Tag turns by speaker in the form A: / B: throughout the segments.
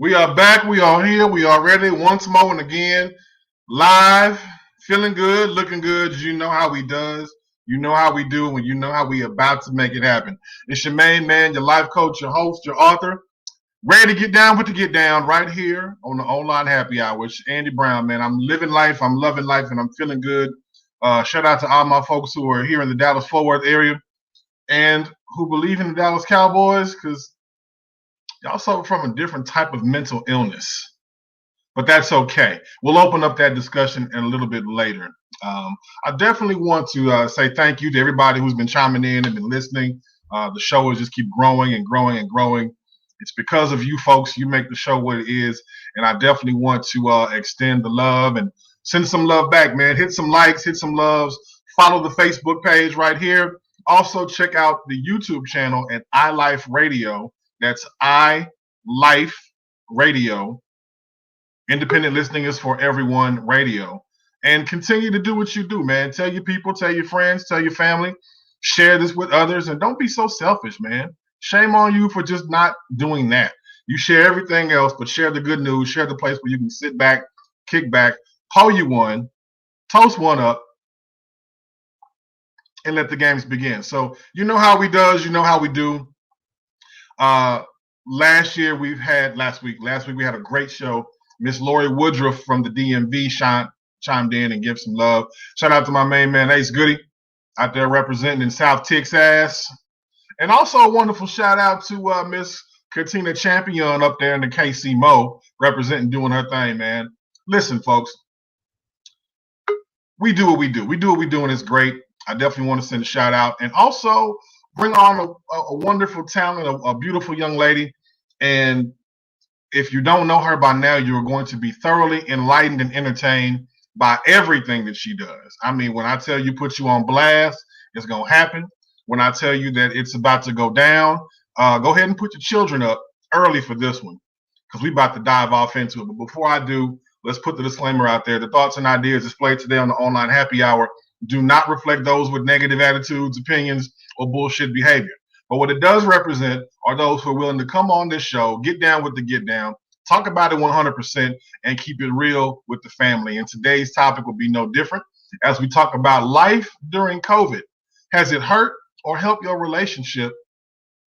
A: We are back. We are here. We are ready once more and again. Live, feeling good, looking good. You know how we does. You know how we do, and you know how we about to make it happen. It's your main man, your life coach, your host, your author. Ready to get down with the get down right here on the online happy hour. It's Andy Brown, man. I'm living life. I'm loving life, and I'm feeling good. Shout out to all my folks who are here in the Dallas-Fort Worth area and who believe in the Dallas Cowboys, because y'all suffer from a different type of mental illness. But that's okay. We'll open up that discussion in a little bit later. I definitely want to say thank you to everybody who's been chiming in and been listening. The show will just keep growing and growing and growing. It's because of you folks. You make the show what it is. And I definitely want to extend the love and send some love back, man. Hit some likes, hit some loves. Follow the Facebook page right here. Also, check out the YouTube channel at iLife Radio. That's iLife Radio. Independent listening is for everyone radio. And continue to do what you do, man. Tell your people, tell your friends, tell your family. Share this with others. And don't be so selfish, man. Shame on you for just not doing that. You share everything else, but share the good news. Share the place where you can sit back, kick back, call you one, toast one up, and let the games begin. So you know how we does, you know how we do. Last week we had a great show. Miss Lori Woodruff from the DMV chimed in and gave some love. Shout out to my main man Ace Goody out there representing in South Texas. And also a wonderful shout out to Miss Katina Champion up there in the KC Mo representing, doing her thing, man. Listen, folks, we do what we do. We do what we do, and it's great. I definitely want to send a shout out and also bring on a wonderful talent, a beautiful young lady. And if you don't know her by now, you're going to be thoroughly enlightened and entertained by everything that she does. I mean, when I tell you, put you on blast, it's going to happen. When I tell you that it's about to go down, go ahead and put your children up early for this one, because we're about to dive off into it. But before I do, let's put the disclaimer out there. The thoughts and ideas displayed today on the online happy hour do not reflect those with negative attitudes, opinions, or bullshit behavior. But what it does represent are those who are willing to come on this show, get down with the get down, talk about it 100%, and keep it real with the family. And today's topic will be no different as we talk about life during COVID. Has it hurt or helped your relationship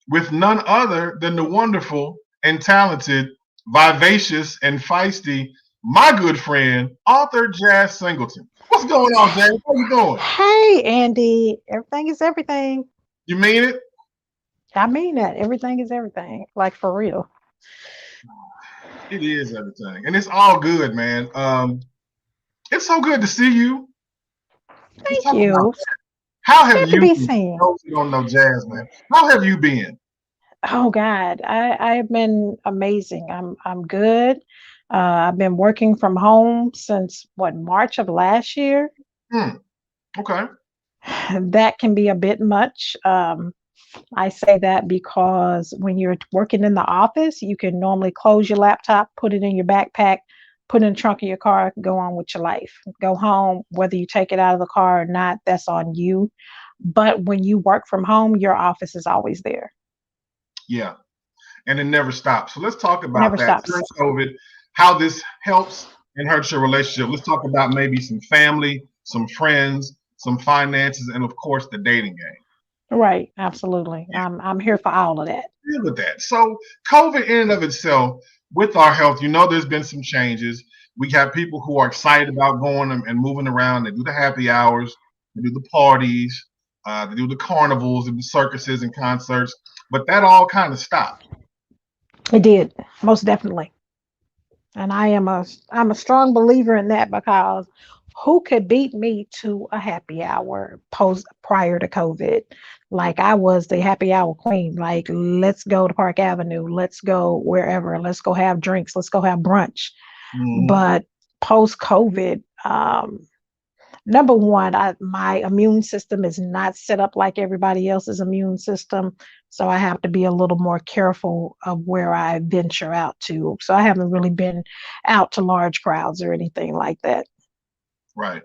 A: with none other than the wonderful and talented, vivacious, and feisty, my good friend, author Jazz Singleton? What's going on, Jazz? How you doing?
B: Hey, Andy. Everything is everything.
A: You mean it?
B: I mean that. Everything is everything. Like, for real.
A: It is everything. And it's all good, man. It's so good to see you.
B: Thank you.
A: How have you
B: be
A: been?
B: seen.
A: Those who don't know Jazz, man. How have you been?
B: Oh God, I've been amazing. I'm good. I've been working from home since March of last year.
A: Okay.
B: That can be a bit much. I say that because when you're working in the office, you can normally close your laptop, put it in your backpack, put it in the trunk of your car, go on with your life. Go home, whether you take it out of the car or not, that's on you. But when you work from home, your office is always there.
A: Yeah, and it never stops. So let's talk about
B: Never
A: that
B: stops.
A: during COVID, how this helps and hurts your relationship. Let's talk about maybe some family, some friends, some finances, and of course the dating game.
B: Right, absolutely. I'm here for all of that.
A: Deal with that. So COVID in and of itself, with our health, there's been some changes. We have people who are excited about going and moving around. They do the happy hours, they do the parties, they do the carnivals and the circuses and concerts. But that all kind of stopped.
B: It did, most definitely. And I'm a strong believer in that because who could beat me to a happy hour post prior to COVID? Like I was the happy hour queen. Like let's go to Park Avenue, let's go wherever, let's go have drinks, let's go have brunch.
A: Mhm.
B: But post COVID, number one, my immune system is not set up like everybody else's immune system. So I have to be a little more careful of where I venture out to. So I haven't really been out to large crowds or anything like that.
A: Right.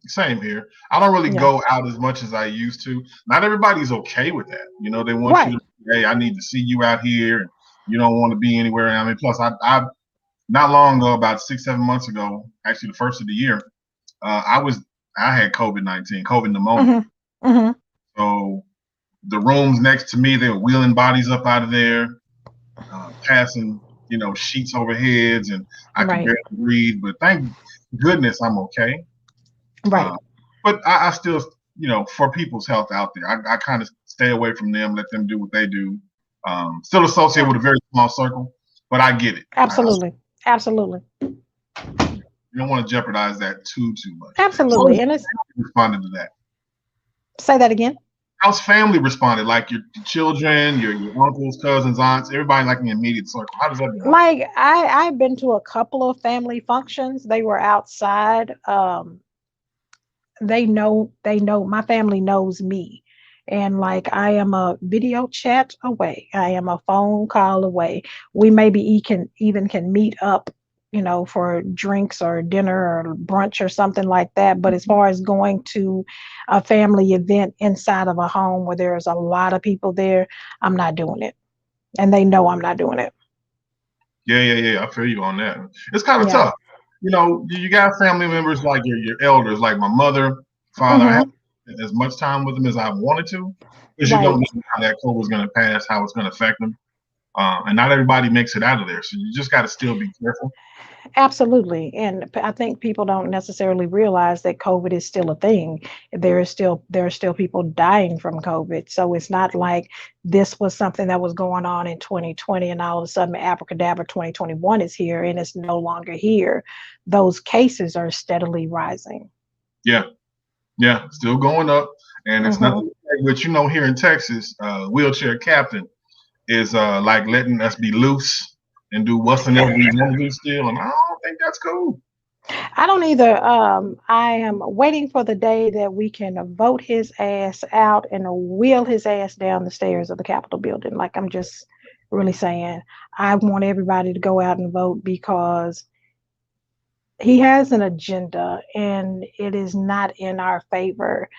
A: Same here. I don't really
B: Yeah.
A: go out as much as I used to. Not everybody's okay with that. They want you
B: Right.
A: to, hey, I need to see you out here. And you don't want to be anywhere. I mean, plus, I not long ago, about 6, 7 months ago, actually the first of the year, I had COVID-19, COVID pneumonia.
B: Hmm. Hmm.
A: So the rooms next to me, they were wheeling bodies up out of there, passing, sheets over heads, and I could
B: Right.
A: barely breathe. But thank goodness I'm okay.
B: Right.
A: Uh, but I still, for people's health out there, I kind of stay away from them, let them do what they do. Still associated
B: Yeah.
A: with a very small circle, but I get it.
B: Absolutely. Absolutely.
A: You don't want to jeopardize that too much. So
B: Absolutely. And it's
A: responded to that.
B: say that again.
A: How's family responded? Like your children, your uncles, cousins, aunts, everybody like in the immediate circle. How does that go?
B: Like I've been to a couple of family functions. They were outside. They know my family knows me, and like I am a video chat away, I am a phone call away. We maybe even can meet up, for drinks or dinner or brunch or something like that. But as far as going to a family event inside of a home where there's a lot of people there, I'm not doing it, and they know I'm not doing it.
A: Yeah. I feel you on that. It's kind of
B: Yeah.
A: tough. You got family members like your elders, like my mother, father. I
B: Hmm.
A: haven't spent as much time with them as I wanted to, because you don't
B: Right.
A: know how that COVID is going to pass, how it's going to affect them. And not everybody makes it out of there. So you just got to still be careful.
B: Absolutely. And I think people don't necessarily realize that COVID is still a thing. There are still people dying from COVID. So it's not like this was something that was going on in 2020 and all of a sudden abracadabra 2021 is here and it's no longer here. Those cases are steadily rising.
A: Yeah. Yeah. Still going up. And it's
B: Hmm.
A: nothing but, here in Texas, wheelchair captain is like letting us be loose and do whatsoever we want to do still. And I don't think that's cool.
B: I don't either. I am waiting for the day that we can vote his ass out and wheel his ass down the stairs of the Capitol building. Like I'm just really saying, I want everybody to go out and vote because he has an agenda and it is not in our favor.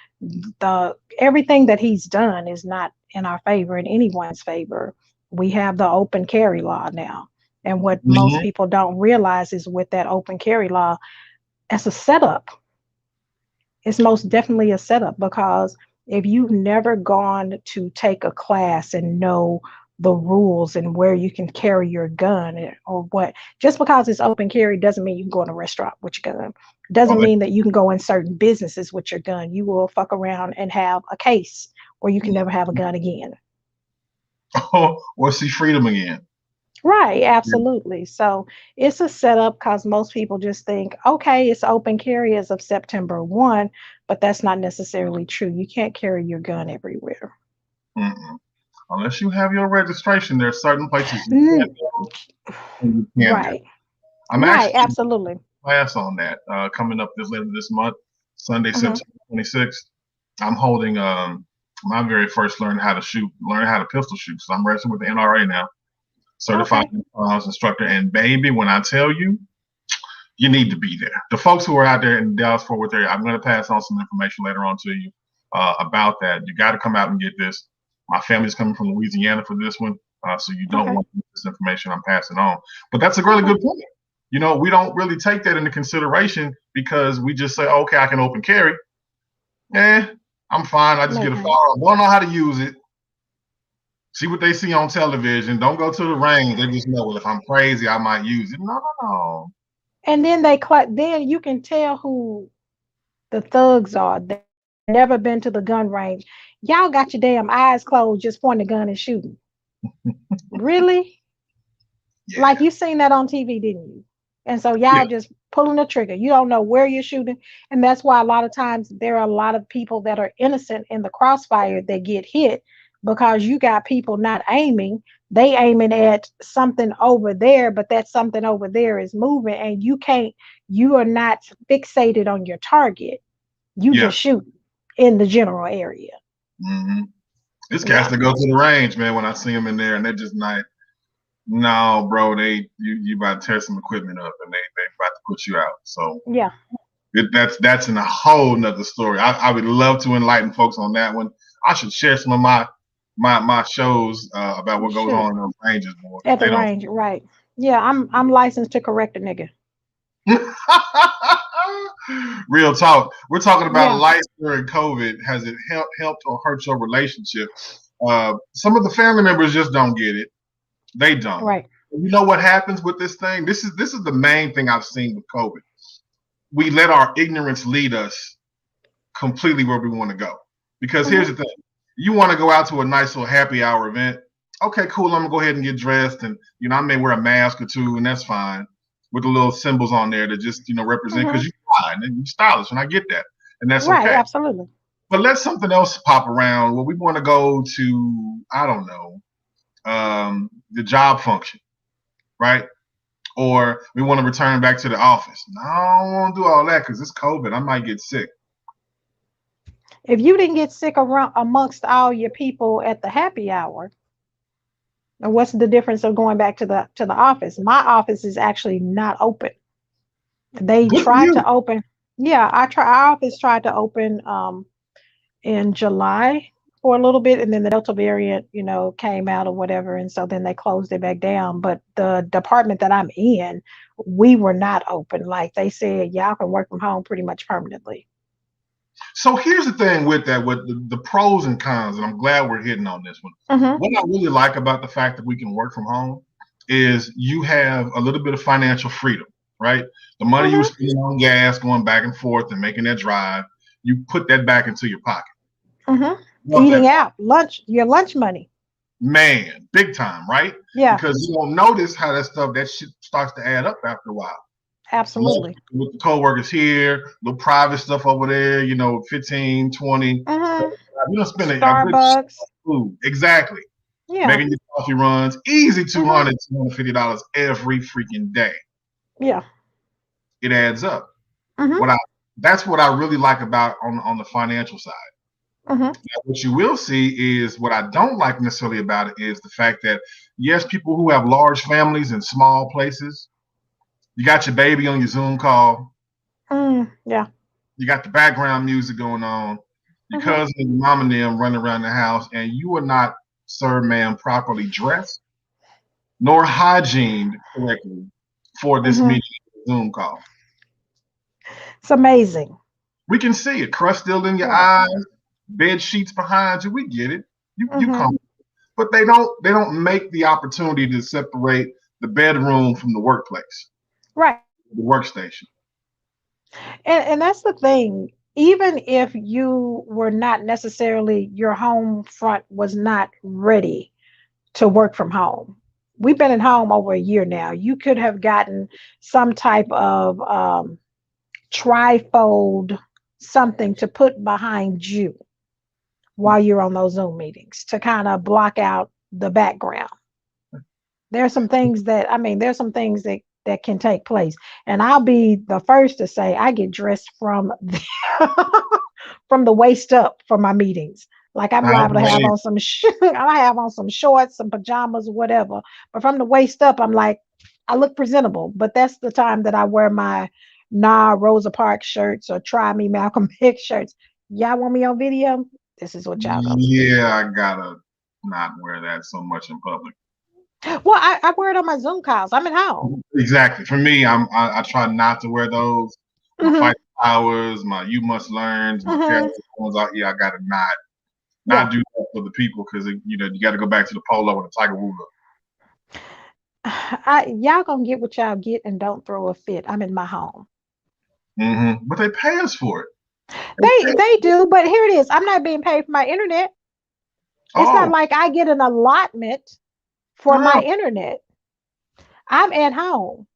B: The everything that he's done is not in our favor, in anyone's favor. We have the open carry law now. And what most
A: Mm-hmm.
B: people don't realize is with that open carry law, as a setup. It's most definitely a setup because if you've never gone to take a class and know the rules and where you can carry your gun or what, just because it's open carry doesn't mean you can go in a restaurant with your gun. Doesn't mean that you can go in certain businesses with your gun. You will fuck around and have a case where you can never have a gun again.
A: Or see freedom again.
B: Right, absolutely. So it's a setup because most people just think, okay, it's open carry as of September 1, but that's not necessarily true. You can't carry your gun everywhere.
A: Mm-mm. Unless you have your registration, there are certain places you
B: Mm,
A: can't go and you can go.
B: right,
A: I'm
B: right,
A: actually in
B: absolutely.
A: a class on that coming up later this month, Sunday,
B: Hmm.
A: September 26th. I'm holding my very first learn how to pistol shoot. So I'm registered with the NRA now, certified
B: Okay.
A: firearms instructor. And baby, when I tell you, you need to be there. The folks who are out there in the Dallas Fort Worth area, I'm going to pass on some information later on to you about that. You got to come out and get this. My family's coming from Louisiana for this one, so you don't want this information I'm passing on. But that's a really good point. You know, we don't really take that into consideration because we just say, okay, I can open carry. I'm fine. I just get a firearm. Don't know how to use it. See what they see on television. Don't go to the range. They just know, well, if I'm crazy, I might use it. No.
B: And then then you can tell who the thugs are. They've never been to the gun range. Y'all got your damn eyes closed, just pointing a gun and shooting. Really? Yeah. Like you seen that on TV, didn't you? And so y'all just pulling the trigger. You don't know where you're shooting. And that's why a lot of times there are a lot of people that are innocent in the crossfire that get hit because you got people not aiming. They aiming at something over there, but that something over there is moving and you are not fixated on your target. You just shoot in the general area.
A: Mm-hmm. This cats that go to the range, man, when I see them in there and they're just not, no, bro, you about to tear some equipment up and they about to put you out. So that's in a whole nother story. I would love to enlighten folks on that one. I should share some of my shows about what goes on in those ranges more.
B: At the range, right. Yeah, I'm licensed to correct a nigga.
A: Real talk. We're talking about life during COVID. Has it helped or hurt your relationship? Some of the family members just don't get it. They don't.
B: Right.
A: You know what happens with this thing? This is the main thing I've seen with COVID. We let our ignorance lead us completely where we want to go. Because here's the thing. You want to go out to a nice little happy hour event. Okay, cool. I'm going to go ahead and get dressed. And, I may wear a mask or two, and that's fine. With the little symbols on there to just, represent, because you're fine and you're stylish. And I get that. And that's okay.
B: Right, absolutely.
A: But let something else pop around. Well, we want to go to, I don't know, the job function, right? Or we want to return back to the office. No, I don't want to do all that because it's COVID. I might get sick.
B: If you didn't get sick amongst all your people at the happy hour, what's the difference of going back to the office? My office is actually not open. They tried to open. Yeah, our office tried to open in July for a little bit, and then the Delta variant, came out or whatever, and so then they closed it back down. But the department that I'm in, we were not open. Like they said, y'all can work from home pretty much permanently.
A: So here's the thing with that, with the pros and cons, and I'm glad we're hitting on this one. What I really like about the fact that we can work from home is you have a little bit of financial freedom, right? The money you spend on gas going back and forth and making that drive, you put that back into your pocket.
B: Eating out, your lunch money.
A: Man, big time, right?
B: Yeah.
A: Because you won't notice how that shit starts to add up after a while.
B: Absolutely.
A: With the co-workers here, little private stuff over there, 15, 20. You don't spend
B: Starbucks.
A: Food. Exactly.
B: Yeah.
A: Making your coffee runs. Easy $200, $250 every freaking day.
B: Yeah.
A: It adds up. That's what I really like about on the financial side. Now, what you will see is what I don't like necessarily about it is the fact that, yes, people who have large families in small places, you got your baby on your Zoom call.
B: Yeah.
A: You got the background music going on. Your cousin and your mom and them running around the house, and you are not, sir, ma'am, properly dressed nor hygiened correctly for this meeting Zoom call.
B: It's amazing.
A: We can see it. Crust still in your eyes, bed sheets behind you. We get it. You come, but they don't make the opportunity to separate the bedroom from the workplace.
B: Right.
A: The workstation.
B: And that's the thing. Even if you were not necessarily, your home front was not ready to work from home. We've been at home over a year now. You could have gotten some type of trifold something to put behind you while you're on those Zoom meetings to kind of block out the background. There's some things that can take place. And I'll be the first to say I get dressed from the waist up for my meetings. Like I'm liable to have on some shorts, some pajamas, whatever. But from the waist up, I'm like, I look presentable, but that's the time that I wear my Nah Rosa Parks shirts or Try Me Malcolm X shirts. Y'all want me on video? This is what y'all gonna see.
A: Yeah, I gotta not wear that so much in public.
B: Well, I wear it on my Zoom calls. I'm at home.
A: Exactly. For me, I try not to wear those. My
B: Hmm.
A: fight hours, my you must learns, my
B: Hmm.
A: parents ones out. Yeah, I gotta not
B: Yeah.
A: do that for the people because you know you got to go back to the polo and the Tiger Woods.
B: Y'all gonna get what y'all get and don't throw a fit. I'm in my home.
A: But they pay us for it.
B: They do, but here it is. I'm not being paid for my internet. It's not
A: Oh,
B: like I get an allotment for my
A: girl.
B: internet. I'm at home.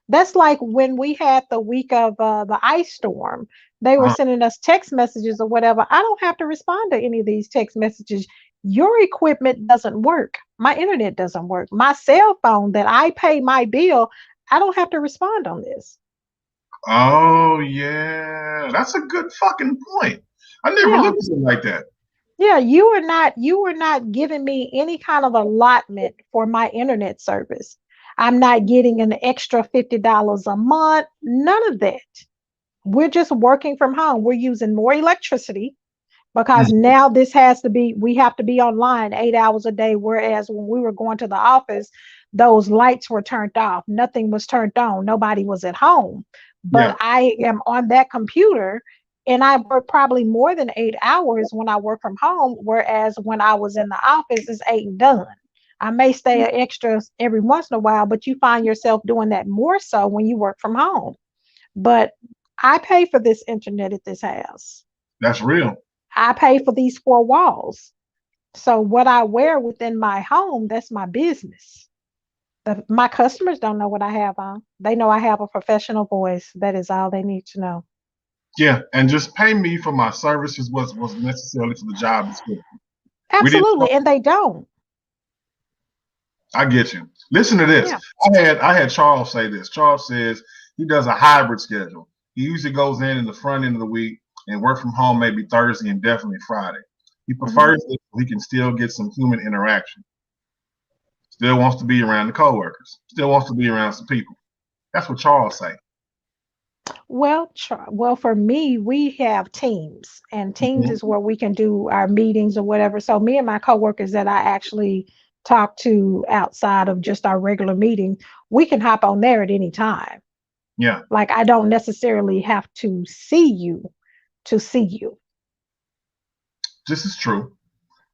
B: That's like when we had the week of the ice storm. They were
A: Uh,
B: sending us text messages or whatever. I don't have to respond to any of these text messages. Your equipment doesn't work. My internet doesn't work. My cell phone that I pay my bill, I don't have to respond on this.
A: oh yeah, that's a good fucking point. I never
B: Yeah.
A: looked at it like that.
B: Yeah, you are not giving me any kind of allotment for my internet service. I'm not getting an extra $50 a month, none of that. We're just working from home. We're using more electricity because
A: Mm,
B: now we have to be online 8 hours a day. Whereas when we were going to the office, those lights were turned off, nothing was turned on, nobody was at home.
A: yeah,
B: But I am on that computer and I work probably more than 8 hours when I work from home. Whereas when I was in the office, it's eight and done. I may stay an extra every once in a while, but you find yourself doing that more so when you work from home. But I pay for this internet at this house.
A: that's real.
B: I pay for these four walls. So what I wear within my home, that's my business. My customers don't know what I have on. They know I have a professional voice. That is all they need to know.
A: Yeah, and just pay me for my services was necessarily for the job description. We didn't.
B: Absolutely. And they don't.
A: I get you. Listen to this.
B: Yeah.
A: I had Charles say this. Charles says he does a hybrid schedule. He usually goes in the front end of the week and work from home maybe Thursday and definitely Friday. He
B: Hmm.
A: prefers it so he can still get some human interaction. Still wants to be around the coworkers. Still wants to be around some people. That's what Charles say.
B: Well, for me, we have Teams, and Teams
A: Mm-hmm.
B: is where we can do our meetings or whatever. So me and my coworkers that I actually talk to outside of just our regular meeting, we can hop on there at any time.
A: Yeah,
B: Like I don't necessarily have to see you to see you.
A: this is true.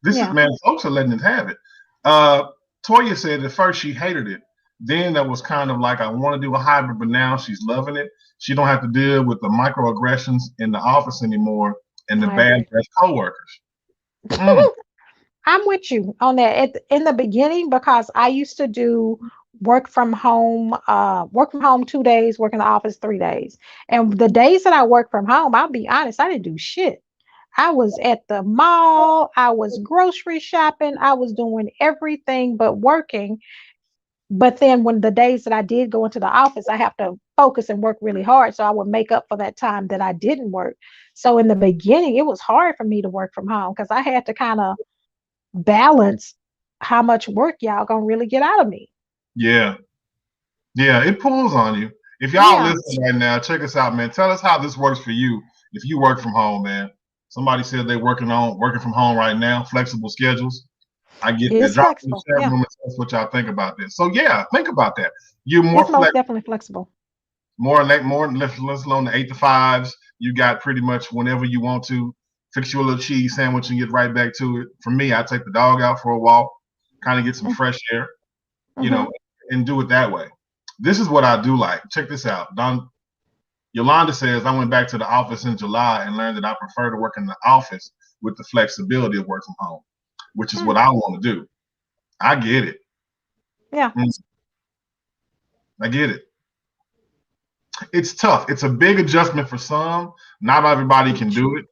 A: This is
B: Yeah.
A: man, folks are letting it have it. Uh, Toya said at first she hated it. Then that was kind of like I want to do a hybrid, but now she's loving it. She don't have to deal with the microaggressions in the office anymore and the
B: I
A: bad
B: agree.
A: coworkers. Mm,
B: I'm with you on that. In the beginning, because I used to do work from home 2 days, work in the office 3 days. And the days that I work from home, I'll be honest, I didn't do shit. I was at the mall, I was grocery shopping, I was doing everything but working. But then when the days that I did go into the office, I have to focus and work really hard. So I would make up for that time that I didn't work. So in the beginning, it was hard for me to work from home because I had to kind of balance how much work y'all gonna really get out of me.
A: yeah, yeah, it pulls on you. If y'all
B: Yeah,
A: listen right now, check us out, man. Tell us how this works for you if you work from home, man. Somebody said they're working from home right now, flexible schedules. I get that.
B: it's
A: Drop in the
B: flexible.
A: chat
B: Yeah,
A: room and tell us what y'all think about this. So yeah, think about that. You're more
B: it's most
A: flexible.
B: definitely flexible.
A: More less alone the 8 to 5s. You got pretty much whenever you want to fix you a little cheese sandwich and get right back to it. For me, I take the dog out for a walk, kind of get some fresh air, you
B: Mm-hmm.
A: know, and do it that way. This is what I do like. Check this out. Yolanda says I went back to the office in July and learned that I prefer to work in the office with the flexibility of work from home, which is what I want to do. I get it.
B: Yeah,
A: I get it. It's tough. It's a big adjustment for some. Not everybody can do it.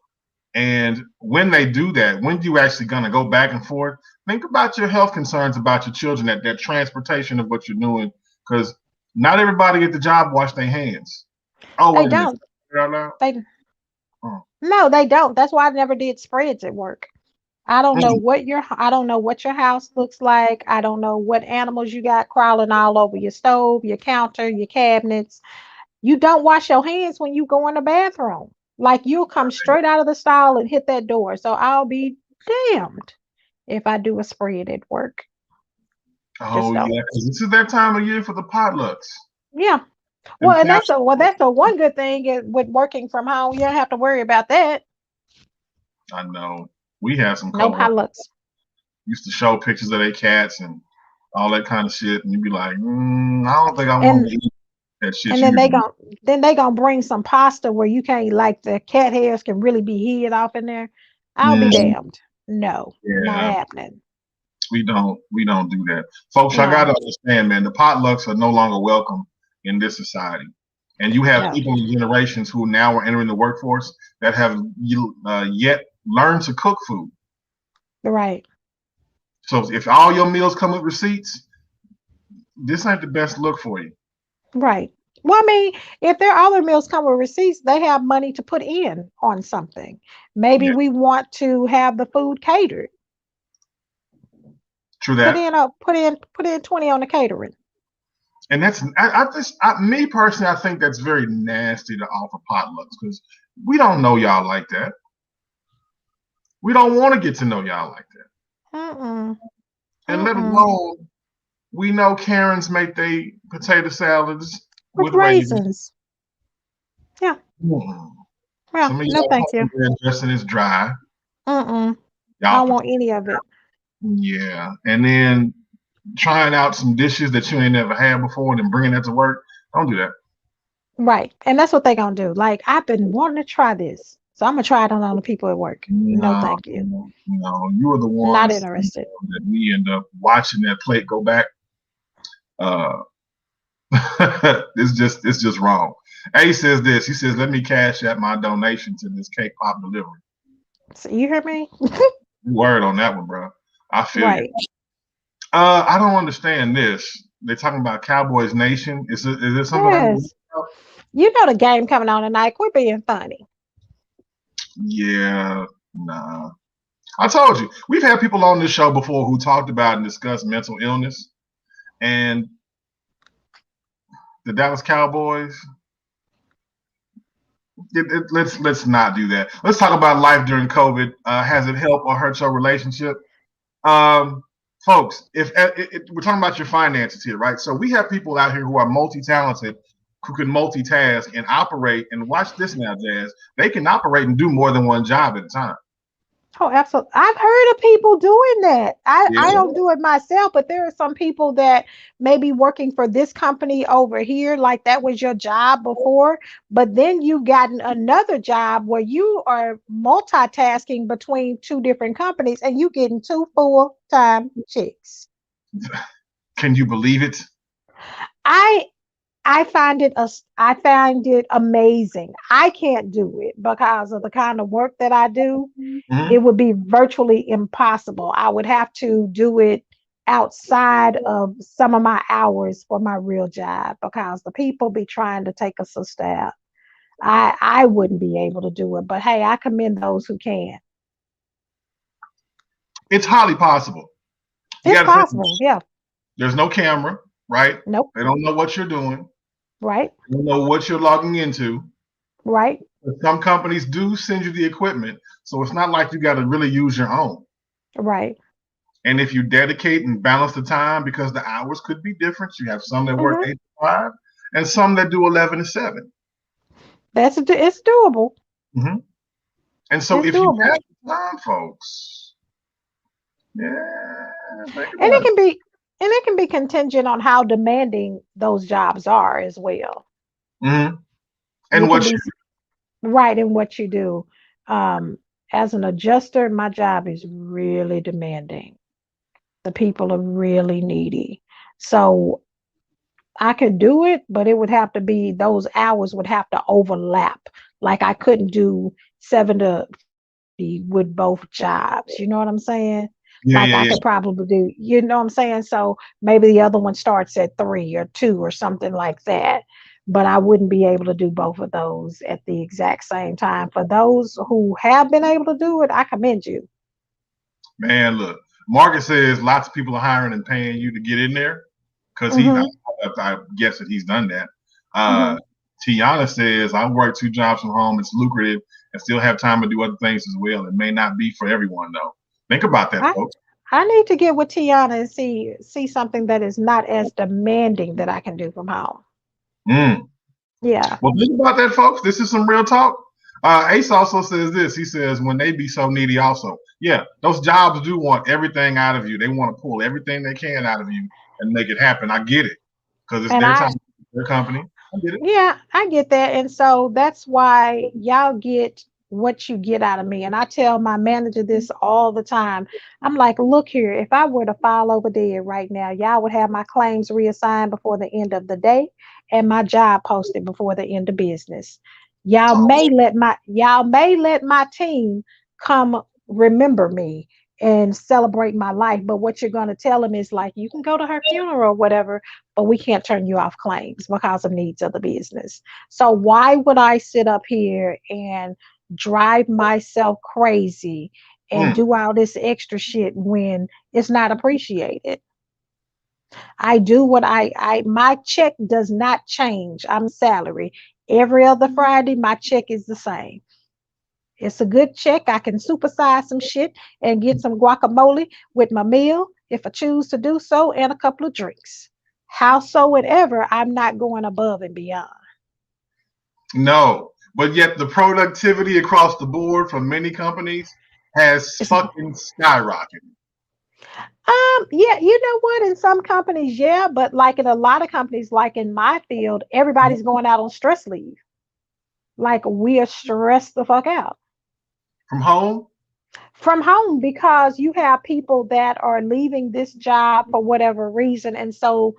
A: And when they do that, when you actually gonna go back and forth, think about your health concerns about your children, that transportation of what you're doing, because not everybody at the job wash their hands. Oh,
B: they
A: wait a minute.
B: don't.
A: Right now?
B: They
A: Oh,
B: no, they don't. That's why I never did spreads at work. I don't know
A: Mm.
B: what your house looks like. I don't know what animals you got crawling all over your stove, your counter, your cabinets. You don't wash your hands when you go in the bathroom. Like you'll come straight out of the stall and hit that door. So I'll be damned if I do a spread at work. Just
A: Oh
B: don't.
A: yeah, because this is that time of year for the potlucks.
B: Yeah.
A: Them
B: Well, and
A: caps.
B: that's a one good thing with working from home. You don't have to worry about that.
A: I know. We had some
B: No
A: coworkers
B: potlucks.
A: used to show pictures of their cats and all that kind of shit, and you'd be like, I don't think I want
B: And
A: to eat that shit
B: and
A: you
B: then they gonna bring some pasta where you can't like the cat hairs can really be hid off in there. I'll be
A: mm,
B: damned. No, not
A: yeah,
B: happening.
A: we don't do that, folks. I
B: No,
A: gotta understand, man. The potlucks are no longer welcome in this society, and you have
B: no.
A: people in generations who now are entering the workforce that have yet learned to cook food.
B: Right.
A: So if all your meals come with receipts, this ain't the best look for you.
B: Right. Well, I mean, if their other meals come with receipts, they have money to put in on something. Maybe
A: Yeah,
B: we want to have the food catered.
A: true that.
B: Put in 20 on the catering.
A: And that's me personally, I think that's very nasty to offer potlucks because we don't know y'all like that. We don't want to get to know y'all like that.
B: Mm-mm.
A: And let
B: Mm-mm.
A: alone we know Karens make they potato salads
B: With
A: with raisins.
B: raisins. Yeah.
A: Mm.
B: Well,
A: Some of
B: no
A: y'all
B: thank you.
A: dressing is dry.
B: Mm-mm. I
A: Y'all,
B: don't want any of it.
A: yeah. And then trying out some dishes that you ain't never had before and then bringing that to work. Don't do that.
B: Right. And that's what they gonna do. Like, I've been wanting to try this. So I'm gonna try it on the people at work. No,
A: No,
B: thank you.
A: no, you are the
B: Not
A: ones
B: interested.
A: that we end up watching that plate go back. Uh, it's just wrong. A says this. He says, "Let me cash out my donation to this cake pop delivery."
B: So you hear me?
A: Word on that one, bro. I feel you.
B: Right.
A: I don't understand this. They're talking about Cowboys Nation. Is it something I need to
B: Yes.
A: look up?
B: You know the game coming on tonight. Quit being funny.
A: Yeah, nah. I told you we've had people on this show before who talked about and discussed mental illness, and the Dallas Cowboys. Let's not do that. Let's talk about life during COVID. Has it helped or hurt your relationship? Folks, if we're talking about your finances here, right? So we have people out here who are multi-talented, who can multitask and operate. And watch this now, Jazz. They can operate and do more than one job at a time.
B: Oh, absolutely. I've heard of people doing that. I
A: Yeah,
B: don't do it myself, but there are some people that may be working for this company over here, like that was your job before, but then you gotten another job where you are multitasking between two different companies and you getting two full-time chicks.
A: can you believe it?
B: I I find it amazing. I can't do it because of the kind of work that I do. It
A: Mm-hmm.
B: would be virtually impossible. I would have to do it outside of some of my hours for my real job because the people be trying to take a sister out. I wouldn't be able to do it, but hey, I commend those who can.
A: It's highly possible. You
B: It's
A: got to think.
B: possible. Yeah.
A: There's no camera, right?
B: Nope.
A: They don't know what you're doing.
B: Right.
A: They don't know what you're logging into.
B: Right.
A: But some companies do send you the equipment, so it's not like you got to really use your own.
B: Right.
A: And if you dedicate and balance the time, because the hours could be different, you have some that work
B: Hmm.
A: 8 to 5, and some that do 11 to 7.
B: It's doable.
A: Mm-hmm. And so,
B: It's
A: if you
B: doable.
A: have time, folks, yeah, think
B: And
A: about it.
B: it can be contingent on how demanding those jobs are as well.
A: Mm-hmm.
B: You
A: And
B: can
A: what
B: be
A: you
B: right in what you do. Um, as an adjuster, my job is really demanding. The people are really needy. So I could do it, but it would have to be those hours would have to overlap. Like I couldn't do 7 to 3 with both jobs. You know what I'm saying?
A: yeah,
B: Like
A: yeah,
B: I
A: yeah.
B: could probably do, you know what I'm saying? So maybe the other one starts at 3 or 2 or something like that. But I wouldn't be able to do both of those at the exact same time. For those who have been able to do it, I commend you.
A: Man, look, Marcus says lots of people are hiring and paying you to get in there because I guess that he's done that. Tiana says, I work 2 jobs from home. It's lucrative and still have time to do other things as well. It may not be for everyone, though. Think about that, folks.
B: I need to get with Tiana and see something that is not as demanding that I can do from home. Yeah.
A: Well, think about that, folks. This is some real talk. Ace also says this. He says, when they be so needy also. Yeah, those jobs do want everything out of you. They want to pull everything they can out of you and make it happen. I get it. Because it's their time, their company. I get it.
B: Yeah, I get that. And so that's why y'all get what you get out of me. And I tell my manager this all the time. I'm like, look here, if I were to file over dead right now, y'all would have my claims reassigned before the end of the day and my job posted before the end of business. Y'all may let my team come remember me and celebrate my life. But what you're going to tell them is like, you can go to her funeral or whatever, but we can't turn you off claims because of needs of the business. So why would I sit up here and drive myself crazy and do all this extra shit when it's not appreciated? I do what my check does not change. I'm salary. Every other Friday, my check is the same. It's a good check. I can supersize some shit and get some guacamole with my meal if I choose to do so, and a couple of drinks. Howsoever, I'm not going above and beyond.
A: No, but yet the productivity across the board from many companies has fucking skyrocketed.
B: Yeah, you know what? In some companies, yeah, but like in a lot of companies, like in my field, everybody's going out on stress leave. Like we are stressed the fuck out.
A: From home?
B: From home, because you have people that are leaving this job for whatever reason. And so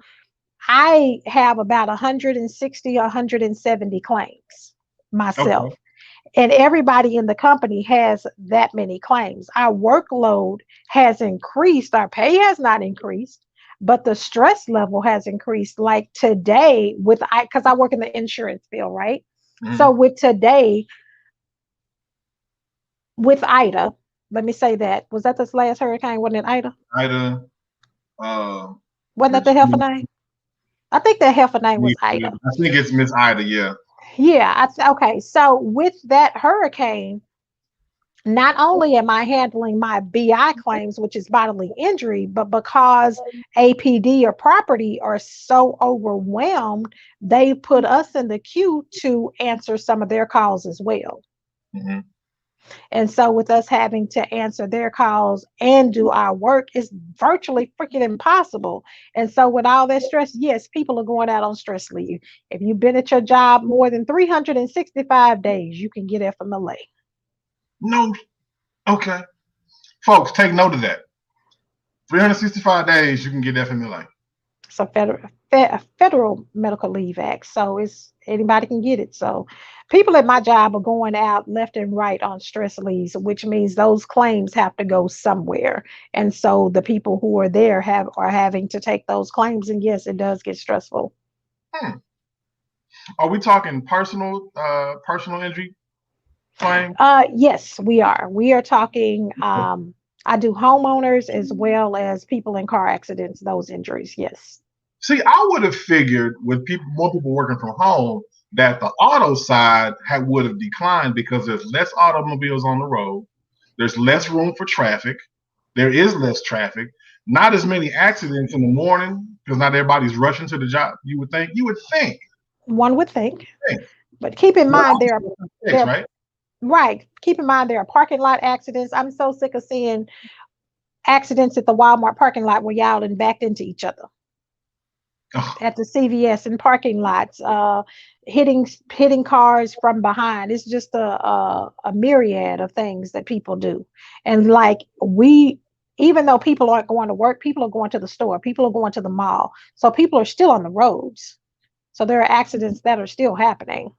B: I have about 160 or 170 claims myself. Okay. And everybody in the company has that many claims. Our workload has increased. Our pay has not increased, but the stress level has increased. Like today because I work in the insurance field, right? So with today, with Ida, let me say that. Was that this last hurricane? Wasn't it Ida?
A: Ida.
B: Wasn't that the heifer name? I think the heifer name was Ida.
A: I think it's Miss Ida, yeah.
B: Yeah. Okay. So with that hurricane, not only am I handling my BI claims, which is bodily injury, but because APD or property are so overwhelmed, they put us in the queue to answer some of their calls as well. And so with us having to answer their calls and do our work is virtually freaking impossible. And so with all that stress, yes, people are going out on stress leave. If you've been at your job more than 365 days, you can get FMLA.
A: No. Okay. Folks, take note of that. 365 days, you can get FMLA.
B: It's a federal medical leave act. So anybody can get it. So people at my job are going out left and right on stress leaves, which means those claims have to go somewhere. And so the people who are there are having to take those claims. And yes, it does get stressful.
A: Are we talking personal injury claim?
B: Yes, we are. We are talking. I do homeowners as well as people in car accidents, those injuries. Yes.
A: See, I would have figured with more people working from home that the auto side would have declined because there's less automobiles on the road. There's less room for traffic. There is less traffic. Not as many accidents in the morning because not everybody's rushing to the job. You would think.
B: One would think. But keep in mind there are
A: right?
B: Right. Keep in mind there are parking lot accidents. I'm so sick of seeing accidents at the Walmart parking lot where y'all and backed into each other. At the CVS and parking lots, hitting cars from behind. It's just a myriad of things that people do. And like even though people aren't going to work, people are going to the store, people are going to the mall. So people are still on the roads. So there are accidents that are still happening.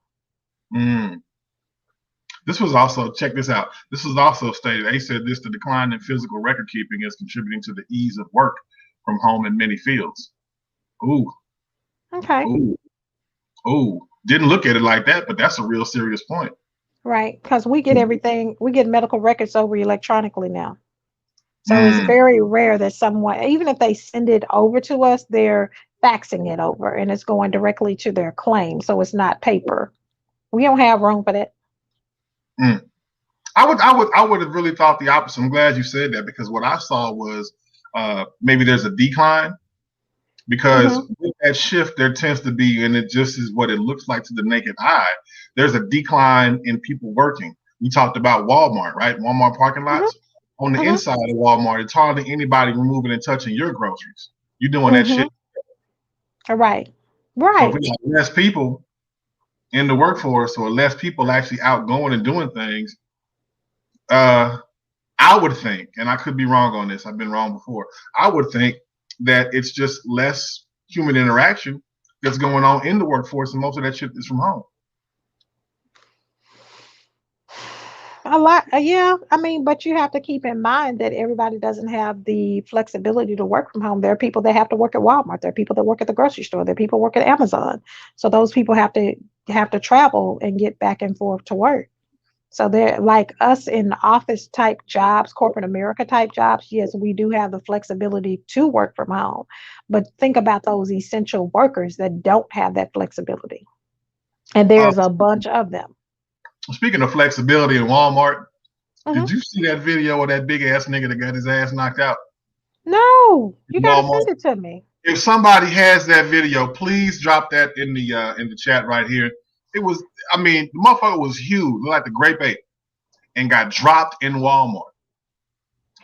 A: This was also, check this out. This was also stated, they said the decline in physical record keeping is contributing to the ease of work from home in many fields. Ooh.
B: Okay.
A: Ooh. Didn't look at it like that, but that's a real serious point.
B: Right. Because we get medical records over electronically now. So it's very rare that someone, even if they send it over to us, they're faxing it over and it's going directly to their claim. So it's not paper. We don't have room for that.
A: Mm. I would have really thought the opposite. I'm glad you said that because what I saw was maybe there's a decline because with that shift there tends to be, and it just is what it looks like to the naked eye. There's a decline in people working. We talked about Walmart, right? Walmart parking lots. On the inside of Walmart, it's hardly anybody removing and touching your groceries. You're doing that shit.
B: Right.
A: So if
B: Right.
A: we have less people in the workforce or less people actually out going and doing things, I would think, and I could be wrong on this, I've been wrong before, I would think that it's just less human interaction that's going on in the workforce, and most of that shit is from home.
B: A lot, yeah. I mean, but you have to keep in mind that everybody doesn't have the flexibility to work from home. There are people that have to work at Walmart. There are people that work at the grocery store. There are people work at Amazon. So those people have to travel and get back and forth to work. So they're like us in office type jobs, corporate America type jobs. Yes, we do have the flexibility to work from home. But think about those essential workers that don't have that flexibility. And there's a bunch of them.
A: Speaking of flexibility in Walmart, did you see that video of that big ass nigga that got his ass knocked out?
B: No, you gotta
A: Walmart?
B: send it to me.
A: If somebody has that video, please drop that in the chat right here. It was, I mean, the motherfucker was huge, like the grape ape, and got dropped in Walmart,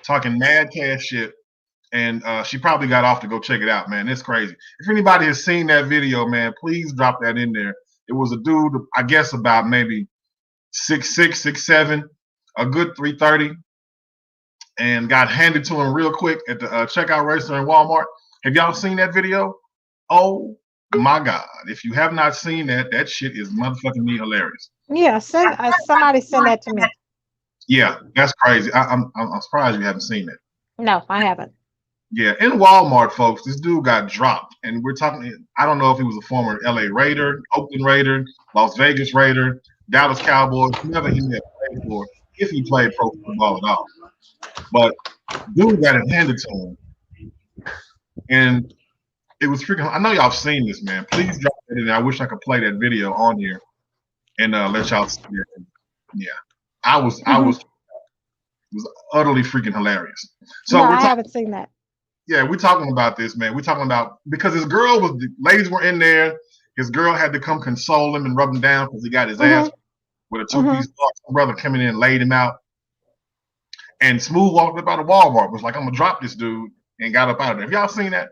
A: talking mad cash shit. And she probably got off to go check it out, man. It's crazy. If anybody has seen that video, man, please drop that in there. It was a dude, I guess about maybe 6'6", 6'7", a good 330, and got handed to him real quick at the checkout register in Walmart. Have y'all seen that video? Oh my God. If you have not seen that, that shit is motherfucking hilarious.
B: Yeah, somebody send that to me.
A: Yeah, that's crazy. I'm surprised you haven't seen it.
B: No, I haven't.
A: Yeah, in Walmart, folks, this dude got dropped. And we're talking, I don't know if he was a former LA Raider, Oakland Raider, Las Vegas Raider, Dallas Cowboys, whoever he may have played for, if he played pro football at all. But dude got it handed to him. And it was freaking, I know y'all seen this, man. Please drop it in there. I wish I could play that video on here and let y'all see it. Yeah. I was it was utterly freaking hilarious. So
B: no, I haven't seen that.
A: Yeah, we're talking about this, man. We're talking about because his girl was, the ladies were in there. His girl had to come console him and rub him down because he got his ass with a two-piece brother coming in and laid him out. And Smooth walked up out of Walmart, was like, I'm gonna drop this dude, and got up out of there. Have y'all seen that?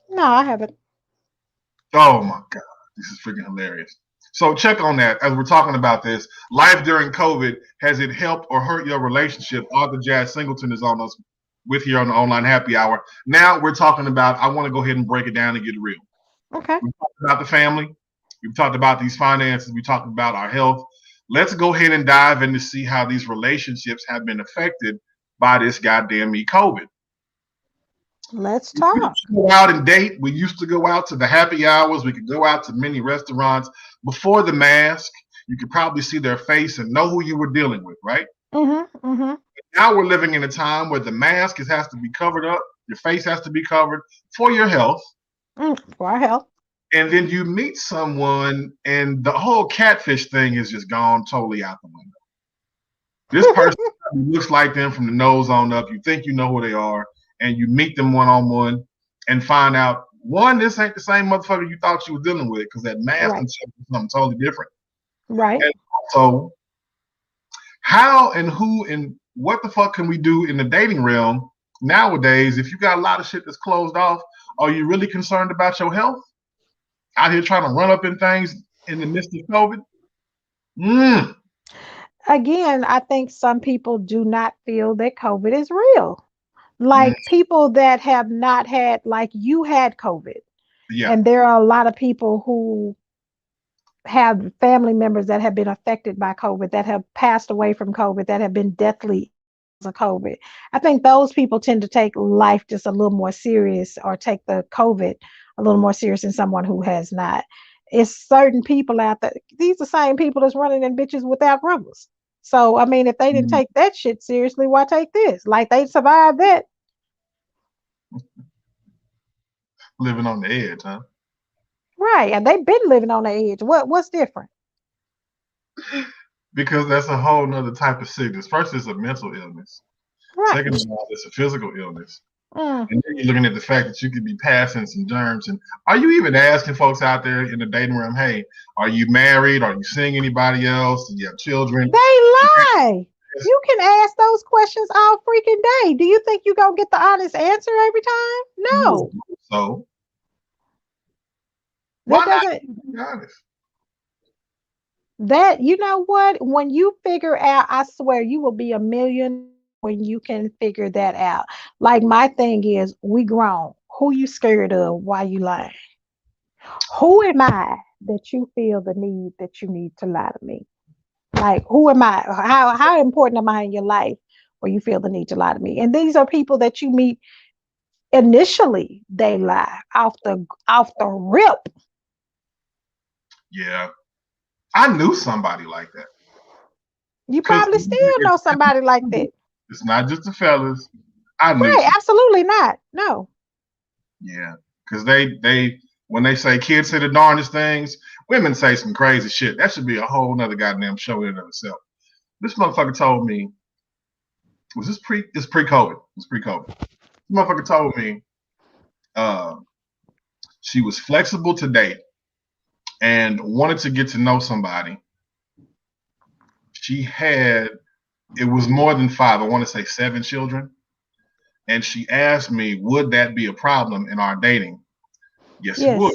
B: No, I haven't.
A: Oh my God, this is freaking hilarious. So check on that as we're talking about this. Life during COVID, has it helped or hurt your relationship? Arthur Jazz Singleton is on us with here on the Online Happy Hour. Now we're talking about, I want to go ahead and break it down and get real.
B: Okay.
A: We talked about the family. We've talked about these finances. We talked about our health. Let's go ahead and dive in to see how these relationships have been affected by this goddamn COVID.
B: Let's talk.
A: We used to go out and date. We used to go out to the happy hours. We could go out to many restaurants. Before the mask, you could probably see their face and know who you were dealing with, right? Now we're living in a time where the mask has to be covered up. Your face has to be covered for your health.
B: For our health.
A: And then you meet someone and the whole catfish thing is just gone totally out the window. This person looks like them from the nose on up. You think you know who they are, and you meet them one-on-one and find out, one, this ain't the same motherfucker you thought you were dealing with because that mask is something totally different.
B: Right.
A: And also, how and who and what the fuck can we do in the dating realm nowadays? If you got a lot of shit that's closed off, are you really concerned about your health? Out here trying to run up in things in the midst of COVID?
B: Again, I think some people do not feel that COVID is real. Like people that have not had, like you had COVID.
A: Yeah.
B: And there are a lot of people who have family members that have been affected by COVID, that have passed away from COVID, that have been deathly of COVID. I think those people tend to take life just a little more serious or take the COVID a little more serious than someone who has not. It's certain people out there. These are the same people that's running in bitches without rubbers. So I mean, if they didn't
A: Mhm.
B: take that shit seriously, why take this? Like they survived that.
A: Living on the edge, huh?
B: Right. And they've been living on the edge. What's different?
A: Because that's a whole nother type of sickness. First, it's a mental illness.
B: Right.
A: Second of all, it's a physical illness.
B: Mm.
A: And then you're looking at the fact that you could be passing some germs. And are you even asking folks out there in the dating room, hey, are you married? Are you seeing anybody else? Do you have children?
B: They lie. You can ask those questions all freaking day. Do you think you're gonna get the honest answer every time? No.
A: So
B: That
A: why not
B: doesn't
A: be honest?
B: that you know what? When you figure out, I swear you will be a million when you can figure that out. Like my thing is, we grown. Who you scared of? Why you lying? Who am I that you feel the need that you need to lie to me? Like who am I? How important am I in your life where you feel the need to lie to me? And these are people that you meet initially. They lie off the rip.
A: Yeah. I knew somebody like that.
B: You
A: Because
B: probably still know somebody like that.
A: it's not just the fellas. I knew
B: Right? Absolutely not. No.
A: Yeah, because they when they say kids say the darndest things, women say some crazy shit. That should be a whole nother goddamn show in and of itself. This motherfucker told me, was this pre? It's pre-COVID. It's pre-COVID. This motherfucker told me, uh, she was flexible to date and wanted to get to know somebody. She had, it was more than 5. I want to say 7 children, and she asked me, would that be a problem in our dating? Yes, it would.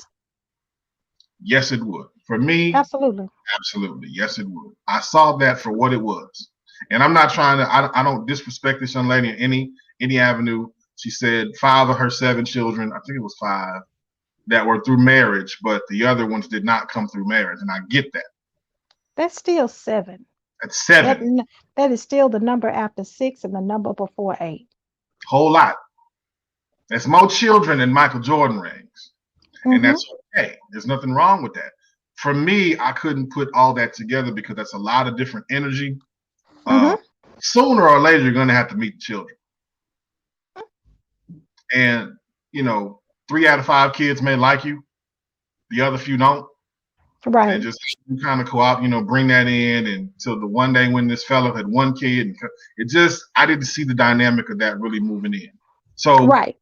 B: Yes.
A: Yes, it would. For me,
B: Absolutely.
A: absolutely. Yes, it would. I saw that for what it was. And I'm not trying to, I don't disrespect this young lady in any avenue. She said 5 of her 7 children, I think it was 5, that were through marriage, but the other ones did not come through marriage. And I get that.
B: That's still 7.
A: That's
B: That
A: 7.
B: that is still the number after 6 and the number before 8.
A: Whole lot. That's more children than Michael Jordan rings. And
B: Mm-hmm.
A: that's okay. There's nothing wrong with that. For me, I couldn't put all that together because that's a lot of different energy.
B: Mm-hmm.
A: Sooner or later, you're going to have to meet the children. And, 3 out of 5 kids may like you. The other few don't.
B: Right.
A: And just kind of co-op, bring that in until the one day when this fellow had 1 kid. And I didn't see the dynamic of that really moving in. So
B: Right.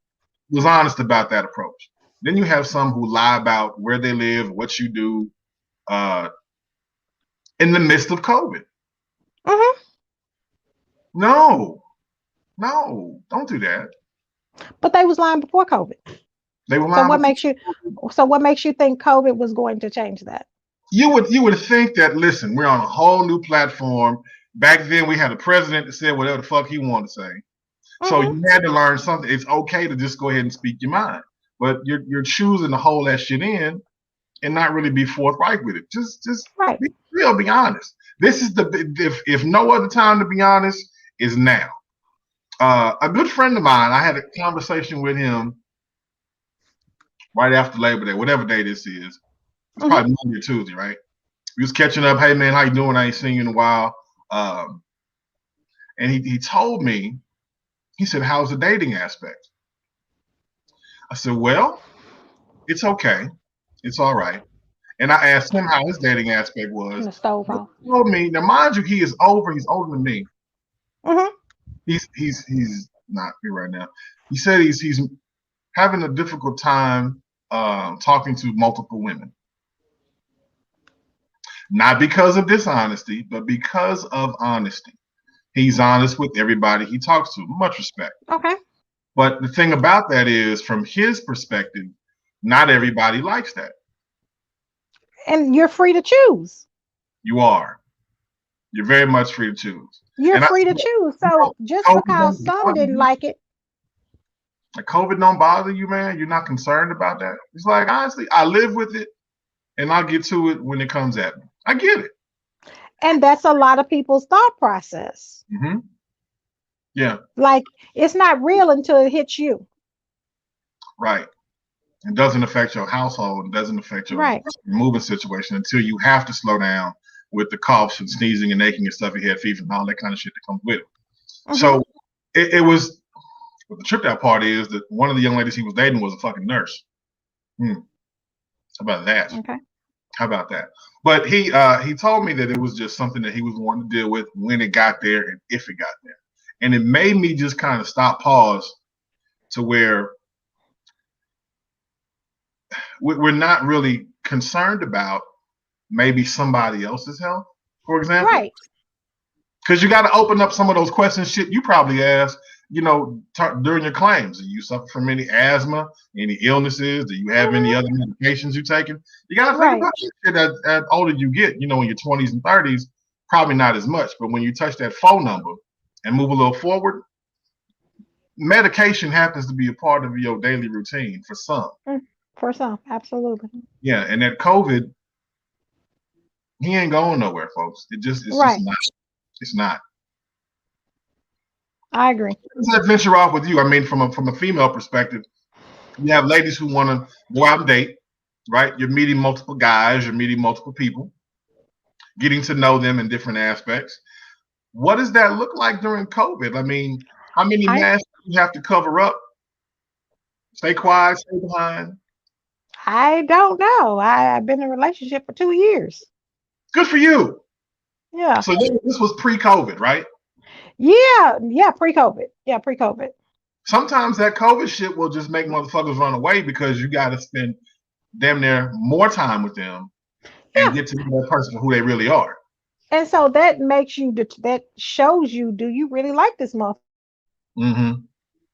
A: was honest about that approach. Then you have some who lie about where they live, what you do, in the midst of COVID.
B: Mm-hmm.
A: No, don't do that.
B: But they was lying before COVID.
A: They were
B: So
A: lying.
B: what makes you think COVID was going to change that?
A: You would think that, listen, we're on a whole new platform. Back then we had a president that said whatever the fuck he wanted to say. So
B: Mm-hmm.
A: you had to learn something. It's okay to just go ahead and speak your mind. But you're choosing to hold that shit in and not really be forthright with it. Just
B: Right.
A: be real, be honest. This is if no other time to be honest is now. A good friend of mine, I had a conversation with him right after Labor Day, whatever day this is. It's probably Monday or Tuesday, right? We was catching up. Hey man, how you doing? I ain't seen you in a while. And he told me, he said, how's the dating aspect? I said, well, it's okay. It's all right. And I asked him how his dating aspect was.
B: The stove off.
A: He told me, now mind you, he's older than me.
B: Mm-hmm.
A: He's not here right now. He said he's having a difficult time talking to multiple women. Not because of dishonesty, but because of honesty. He's honest with everybody he talks to. Much respect.
B: Okay.
A: But the thing about that is, from his perspective, not everybody likes that.
B: And you're free to choose.
A: You are. You're very much free to choose.
B: You're free to choose. So just because some didn't like it.
A: COVID don't bother you, man. You're not concerned about that. It's like, honestly, I live with it and I'll get to it when it comes at me. I get it.
B: And that's a lot of people's thought process.
A: Mm-hmm. Yeah.
B: Like it's not real until it hits you.
A: Right. It doesn't affect your household. It doesn't affect your
B: Right.
A: moving situation until you have to slow down with the coughs and sneezing and aching and stuff. He had fever and all that kind of shit that comes with it.
B: Mhm.
A: So it was what the tripped out part is that one of the young ladies he was dating was a fucking nurse. How about that?
B: Okay.
A: How about that? But he told me that it was just something that he was wanting to deal with when it got there and if it got there. And it made me just kind of pause to where we're not really concerned about maybe somebody else's health, for example.
B: Right.
A: Because you got to open up some of those questions shit you probably asked, during your claims. Do you suffer from any asthma, any illnesses? Do you have any other medications you're taking? You got to think about shit as older you get, in your 20s and 30s, probably not as much. But when you touch that phone number and move a little forward, medication happens to be a part of your daily routine for some.
B: For some, absolutely.
A: Yeah, and that COVID, he ain't going nowhere, folks. It's just not. It's not.
B: I agree.
A: Does that venture off with you? I mean, from a female perspective, you have ladies who want to go out and date, right? You're meeting multiple guys, you're meeting multiple people, getting to know them in different aspects. What does that look like during COVID? I mean, how many masks do you have to cover up? Stay quiet, stay behind.
B: I don't know. I've been in a relationship for 2 years.
A: Good for you.
B: Yeah.
A: So this was pre-COVID, right?
B: Yeah, pre-COVID. Yeah, pre-COVID.
A: Sometimes that COVID shit will just make motherfuckers run away because you got to spend damn near more time with them and get to know that person for who they really are.
B: And so that shows you, do you really like this motherfucker?
A: Mm-hmm.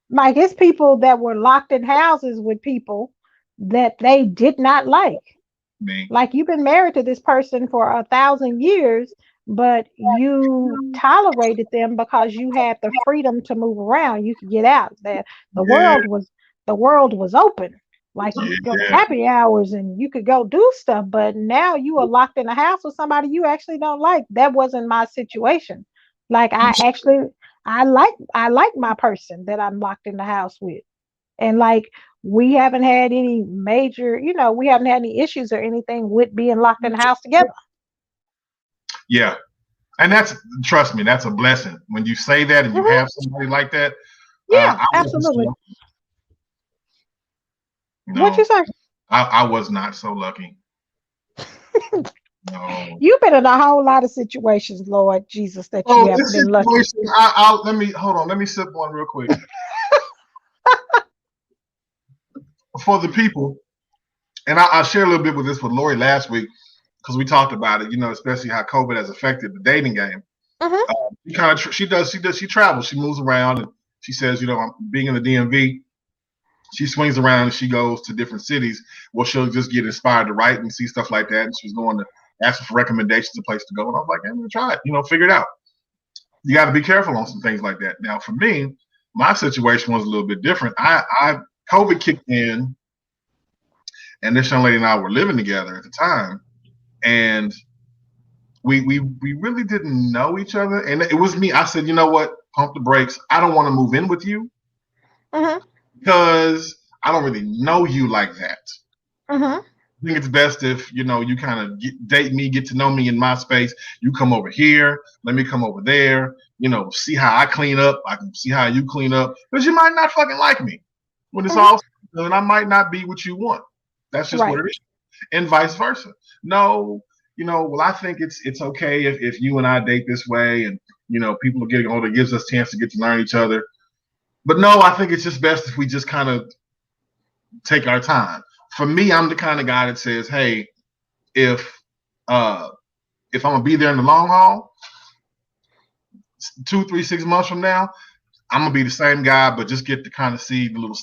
B: Like, it's people that were locked in houses with people that they did not like.
A: Me.
B: Like, you've been married to this person for 1,000 years, but you tolerated them because you had the freedom to move around. You could get out. The world was open. Like, you could go to happy hours and you could go do stuff. But now you are locked in a house with somebody you actually don't like. That wasn't my situation. Like, I like my person that I'm locked in the house with. And like, we haven't had any major, we haven't had any issues or anything with being locked in the house together.
A: Yeah. And trust me, that's a blessing. When you say that and you have somebody like that.
B: Yeah, absolutely. What'd you say?
A: I was not so lucky. No.
B: You've been in a whole lot of situations, Lord Jesus, that you haven't been lucky.
A: Let me sip one real quick. For the people, and I'll share a little bit with Lori last week because we talked about it, especially how COVID has affected the dating game. She travels, she moves around, and she says, being in the DMV, she swings around and she goes to different cities where she'll just get inspired to write and see stuff like that. And she's going to ask for recommendations, a place to go. And I was like, I'm going to try it, figure it out. You got to be careful on some things like that. Now, for me, my situation was a little bit different. COVID kicked in, and this young lady and I were living together at the time, and we really didn't know each other. And it was me. I said, you know what? Pump the brakes. I don't want to move in with you because I don't really know you like that. I think it's best if you kind of date me, get to know me in my space. You come over here, let me come over there. See how I clean up. I can see how you clean up, because you might not fucking like me. When it's all done, I might not be what you want. That's just what it is. And vice versa. No, well, I think it's okay if you and I date this way, and people are getting older, it gives us a chance to get to learn each other. But no, I think it's just best if we just kind of take our time. For me, I'm the kind of guy that says, hey, if I'm gonna be there in the long haul, 2, 3, 6 months from now, I'm gonna be the same guy, but just get to kind of see the little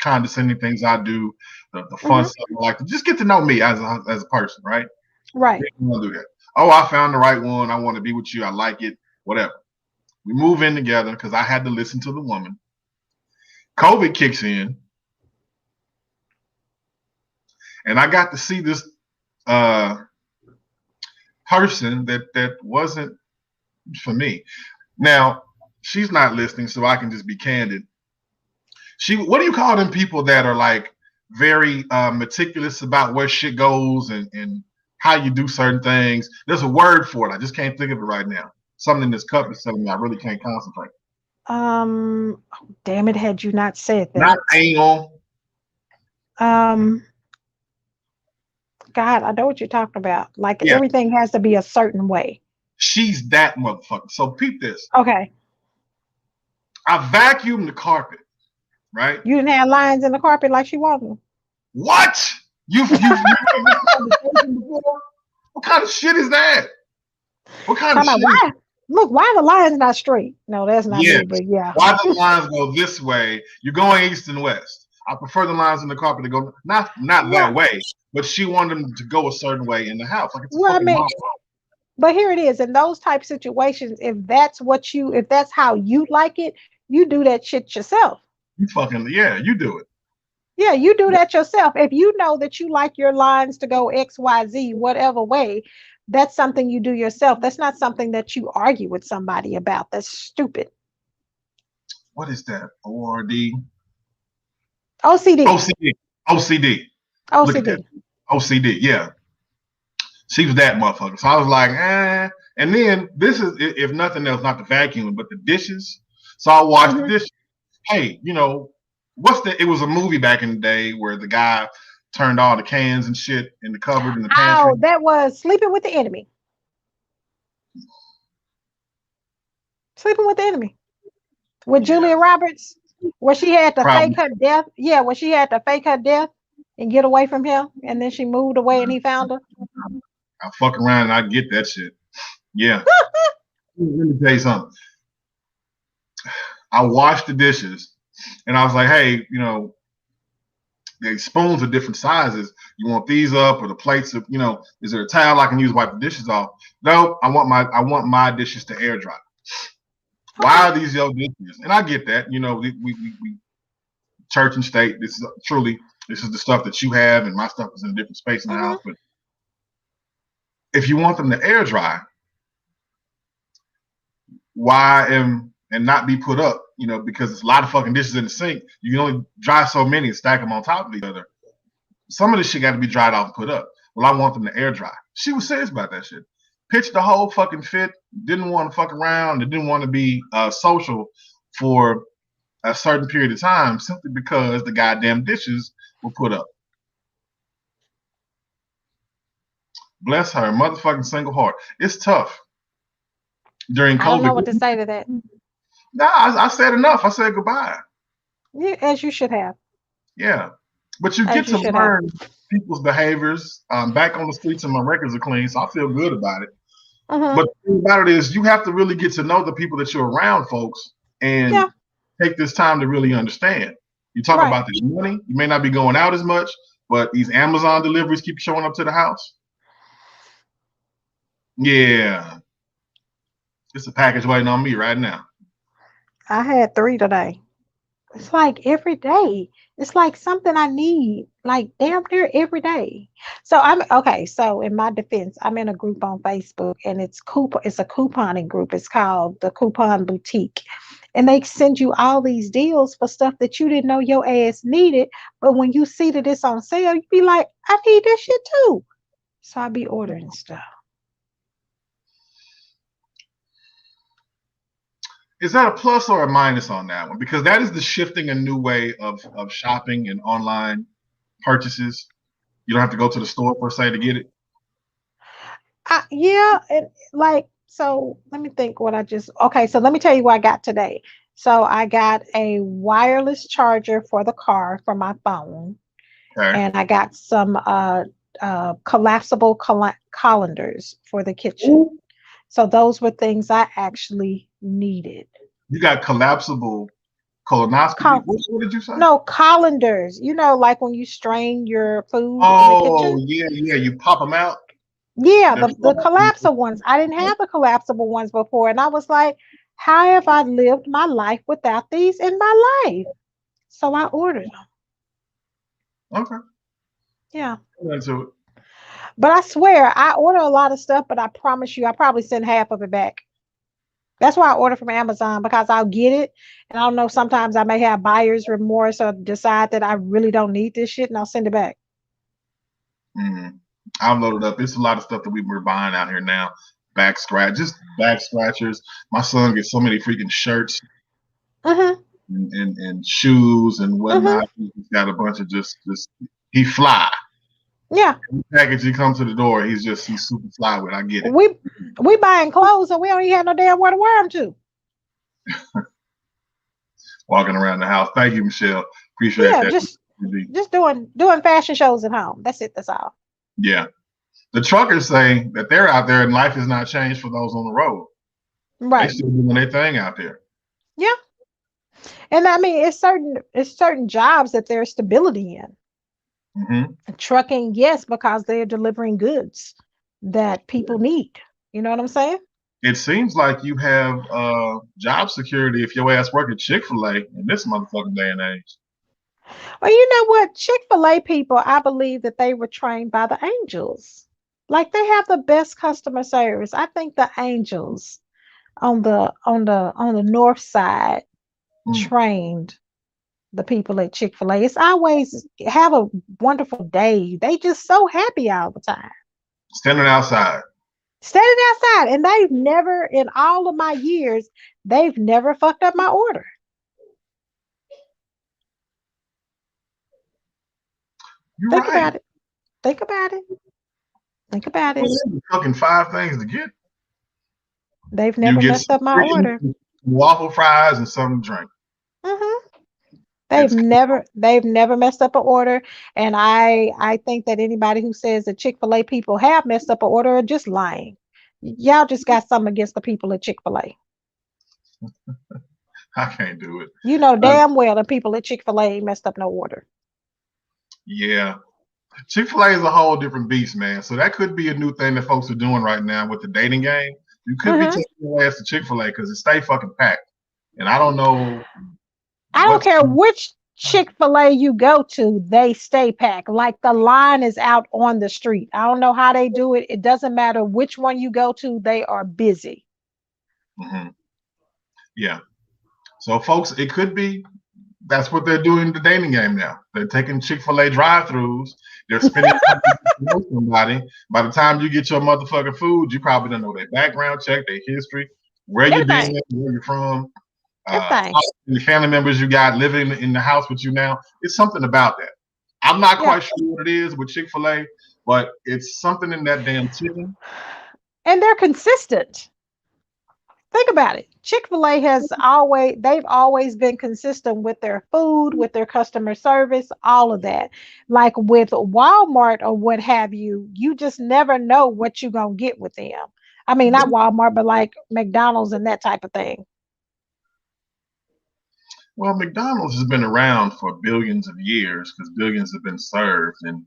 A: condescending things I do, the fun stuff I like to just get to know me as a person, right?
B: Right.
A: I'm gonna do that. Oh, I found the right one. I want to be with you. I like it. Whatever. We move in together because I had to listen to the woman. COVID kicks in, and I got to see this person that wasn't for me. Now, she's not listening, so I can just be candid. What do you call them people that are like very meticulous about where shit goes and how you do certain things. There's a word for it. I just can't think of it right now. Something in this cup is telling me I really can't concentrate.
B: Oh, damn it, had you not said
A: Not
B: that.
A: anal.
B: Um, God, I know what you're talking about. Like
A: Yeah,
B: everything has to be a certain way.
A: she's that motherfucker. So peep this.
B: Okay.
A: I vacuumed the carpet, right?
B: You didn't have lines in the carpet like she wanted them.
A: What? You've had this conversation before? What kind of shit is that? What kind of
B: Talking about
A: shit is
B: why? Look, why the lines not straight? No, that's not
A: Yes.
B: me, but yeah.
A: Why the lines go this way? You're going east and west. I prefer the lines in the carpet to go not
B: Well,
A: that way, but she wanted them to go a certain way in the house. Like it's a
B: well, I
A: fucking
B: mean,
A: mom.
B: but here it is. In those type situations, if that's how you like it, you do that shit yourself.
A: You fucking you do it.
B: Yeah, you do that yourself. If you know that you like your lines to go X, Y, Z, whatever way, that's something you do yourself. That's not something that you argue with somebody about. That's stupid.
A: What is that? ORD?
B: OCD.
A: OCD. OCD. Look at that.
B: OCD.
A: OCD. Yeah. She was that motherfucker. So I was like, And then this is, if nothing else, not the vacuum, but the dishes. So I watched the dishes. Hey, it was a movie back in the day where the guy turned all the cans and shit in the cupboard in the pantry.
B: Oh, that was Sleeping with the Enemy. Sleeping with the Enemy. With Julia Roberts, where she had to fake her death. Yeah, where she had to fake her death and get away from him. And then she moved away and he found her.
A: I fuck around and I get that shit. Yeah. Let me tell you something. I washed the dishes and I was like, hey, the spoons are different sizes. You want these up or the plates of, is there a towel I can use to wipe the dishes off? No, I want my dishes to air dry. Why are these your dishes? And I get that. We church and state. This is the stuff that you have, and my stuff is in a different space in the house. But if you want them to air dry, and not be put up, because it's a lot of fucking dishes in the sink. You can only dry so many and stack them on top of each other. Some of this shit got to be dried off and put up. Well, I want them to air dry. She was serious about that shit. Pitched the whole fucking fit. Didn't want to fuck around. And didn't want to be social for a certain period of time simply because the goddamn dishes were put up. Bless her motherfucking single heart. It's tough during COVID.
B: I don't know what to say to that.
A: Nah, I said enough. I said goodbye.
B: Yeah, as you should have.
A: Yeah. But you get to learn people's behaviors. Back on the streets and my records are clean, so I feel good about it. But the thing about it is you have to really get to know the people that you're around, folks, and take this time to really understand. You talk about the money. You may not be going out as much, but these Amazon deliveries keep showing up to the house. Yeah. It's a package waiting on me right now.
B: I had 3 today. It's like every day. It's like something I need, like damn near every day. So So in my defense, I'm in a group on Facebook, and it's a couponing group. It's called the Coupon Boutique, and they send you all these deals for stuff that you didn't know your ass needed. But when you see that it's on sale, you be like, I need that shit too. So I be ordering stuff.
A: Is that a plus or a minus on that one? Because that is the shifting a new way of shopping and online purchases. You don't have to go to the store per se to get it.
B: So let me think so let me tell you what I got today. So I got a wireless charger for the car for my phone. Okay. And I got some collapsible colanders for the kitchen. Ooh. So those were things I actually needed.
A: You got collapsible colonoscopy? What did you say?
B: No, colanders. Like when you strain your food in
A: the kitchen. Yeah. You pop them out.
B: Yeah, the collapsible ones. I didn't have the collapsible ones before. And I was like, how have I lived my life without these in my life? So I ordered them.
A: Okay.
B: Yeah.
A: Into it.
B: But I swear, I order a lot of stuff, but I promise you, I probably send half of it back. That's why I order from Amazon, because I'll get it. And I don't know, sometimes I may have buyer's remorse or decide that I really don't need this shit, and I'll send it back.
A: I'm loaded up. It's a lot of stuff that we're buying out here now. Just back scratchers. My son gets so many freaking shirts
B: Mm-hmm.
A: and shoes and
B: Mm-hmm.
A: whatnot. He's got a bunch of just he fly.
B: Yeah.
A: The package he comes to the door, he's super fly with. I get it.
B: We buying clothes and we don't even have no damn where to wear them to.
A: Walking around the house. Thank you, Michelle. Appreciate
B: Yeah,
A: that.
B: just doing fashion shows at home. That's it. That's all.
A: Yeah. The truckers say that they're out there and life has not changed for those on the road.
B: Right.
A: They still doing their thing out there.
B: Yeah. And I mean, it's certain jobs that there's stability in.
A: Mm-hmm.
B: Trucking, yes, because they're delivering goods that people need. You know what I'm saying?
A: It seems like you have job security if your ass work at Chick-fil-A in this motherfucking day and age.
B: Well, you know what? Chick-fil-A people, I believe that they were trained by the angels. Like they have the best customer service. I think the angels on the north side trained the people at Chick-fil-A. It's always have a wonderful day. They just so happy all the time.
A: Standing outside.
B: Standing outside. And they've never, in all of my years, they've never fucked up my order. Think about it. Think about it. Think about it.
A: Fucking 5 things to get.
B: They've never messed up my order.
A: Waffle fries and something to drink.
B: Mm-hmm. They've never messed up an order. And I think that anybody who says that Chick-fil-A people have messed up an order are just lying. Y'all just got something against the people at Chick-fil-A.
A: I can't do it.
B: You know damn well the people at Chick-fil-A messed up no order.
A: Yeah. Chick-fil-A is a whole different beast, man. So that could be a new thing that folks are doing right now with the dating game. You could be taking your ass to Chick-fil-A because it stay fucking packed. And I don't know.
B: I don't care which Chick-fil-A you go to, they stay packed. Like the line is out on the street. I don't know how they do it. It doesn't matter which one you go to, they are busy.
A: Mm-hmm. Yeah. So, folks, it could be that's what they're doing in the dating game now. They're taking Chick-fil-A drive-thrus. They're spending somebody. By the time you get your motherfucking food, you probably don't know their background check, their history, where you've been, where you're from, the family members you got living in the house with you now. It's something about that. I'm not quite sure what it is with Chick-fil-A, but it's something in that damn chicken.
B: And they're consistent. Think about it. Chick-fil-A they've always been consistent with their food, with their customer service, all of that. Like with Walmart or what have you, you just never know what you're going to get with them. I mean, not Walmart, but like McDonald's and that type of thing.
A: Well, McDonald's has been around for billions of years because billions have been served, and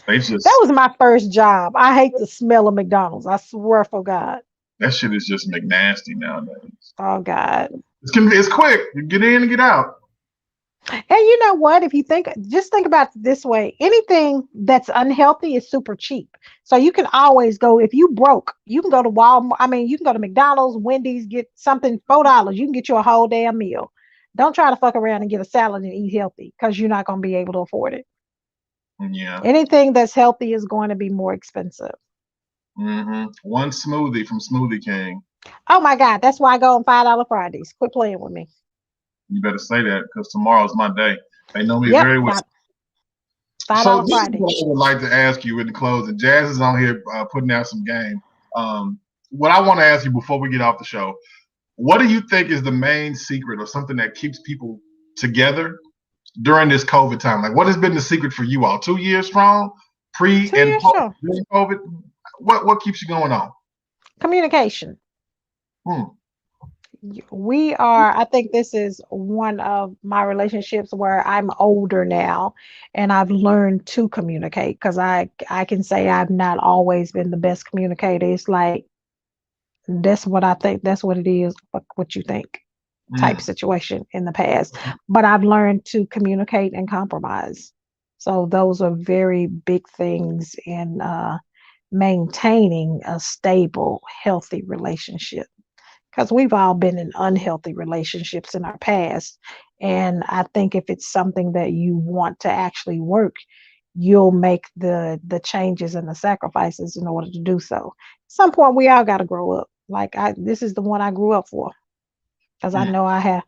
B: that was my first job. I hate the smell of McDonald's. I swear for God.
A: That shit is just McNasty nowadays.
B: Oh God.
A: It's quick. You get in and get out.
B: And you know what? If you just think about it this way, anything that's unhealthy is super cheap. So you can always go, if you broke, you can go to Walmart. I mean, you can go to McDonald's, Wendy's, get something $4. You can get you a whole damn meal. Don't try to fuck around and get a salad and eat healthy because you're not going to be able to afford it.
A: Yeah.
B: Anything that's healthy is going to be more expensive.
A: Mm-hmm. One smoothie from Smoothie King.
B: Oh my God. That's why I go on $5 Fridays. Quit playing with me.
A: You better say that because tomorrow's my day. They know me very well.
B: $5 Friday.
A: This is what I would like to ask you in the closing. Jazz is on here putting out some game. What I want to ask you before we get off the show, what do you think is the main secret or something that keeps people together during this COVID time? Like, what has been the secret for you all? 2 years strong, pre and post COVID. What keeps you going on?
B: Communication. I think this is one of my relationships where I'm older now and I've learned to communicate because I can say I've not always been the best communicator. It's like, that's what I think. That's what it is. What you think type situation in the past. But I've learned to communicate and compromise. So those are very big things in maintaining a stable, healthy relationship. Because we've all been in unhealthy relationships in our past. And I think if it's something that you want to actually work, you'll make the changes and the sacrifices in order to do so. At some point, we all got to grow up. Like this is the one I grew up for because I
A: Mm.
B: know I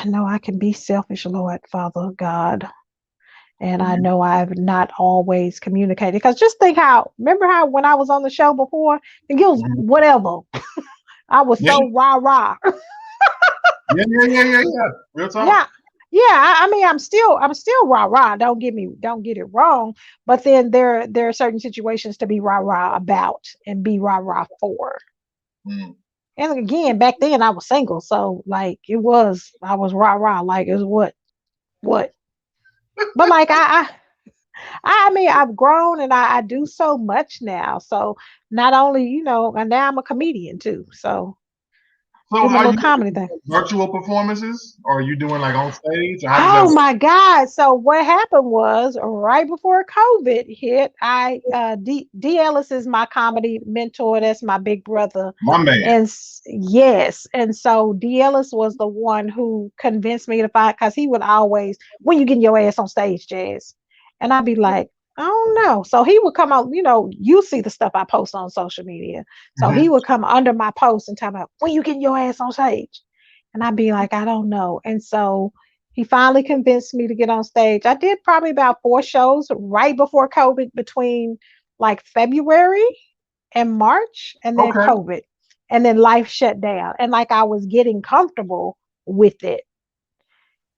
B: know I can be selfish, Lord, Father God. And I know I've not always communicated. Because just think remember how when I was on the show before, it was
A: Mhm.
B: whatever. I was
A: Yeah,
B: so rah rah.
A: yeah. Real talk.
B: Yeah, yeah. I mean, I'm still rah rah. Don't get it wrong. But then there are certain situations to be rah rah about and be rah rah for.
A: Mm.
B: And again, back then I was single, so like I was rah rah. Like it was what. But like I mean, I've grown and I do so much now. So not only, and now I'm a comedian too. So
A: So
B: do my
A: are
B: little
A: you
B: comedy thing.
A: doing virtual performances or are you doing like on stage or how does that
B: Oh
A: work?
B: my God. So what happened was right before COVID hit, D Ellis is my comedy mentor. That's my big brother.
A: My man.
B: And yes. And so D Ellis was the one who convinced me to find, because he would always, when you getting your ass on stage, Jazz? And I'd be like, I don't know. So he would come out, you see the stuff I post on social media. So he
A: Mhm.
B: would come under my post and talk about, when you getting your ass on stage? And I'd be like, I don't know. And so he finally convinced me to get on stage. I did probably about 4 shows right before COVID, between like February and March, and then
A: Okay.
B: COVID. And then life shut down. And like I was getting comfortable with it.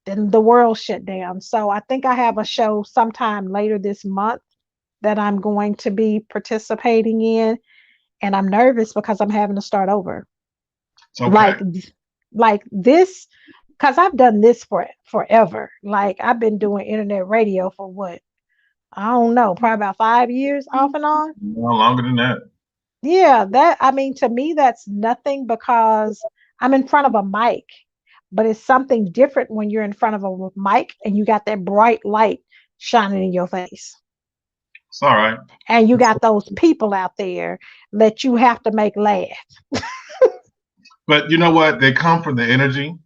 B: Then the world shut down. So I think I have a show sometime later this month that I'm going to be participating in. And I'm nervous because I'm having to start over.
A: It's okay.
B: Like this, because I've done this for forever. Like I've been doing internet radio for what? I don't know, probably about 5 years off and on.
A: No longer than that.
B: Yeah, that I mean to me that's nothing because I'm in front of a mic, but it's something different when you're in front of a mic and you got that bright light shining in your face.
A: It's all right.
B: And you got those people out there that you have to make laugh.
A: But you know what? They come from the energy.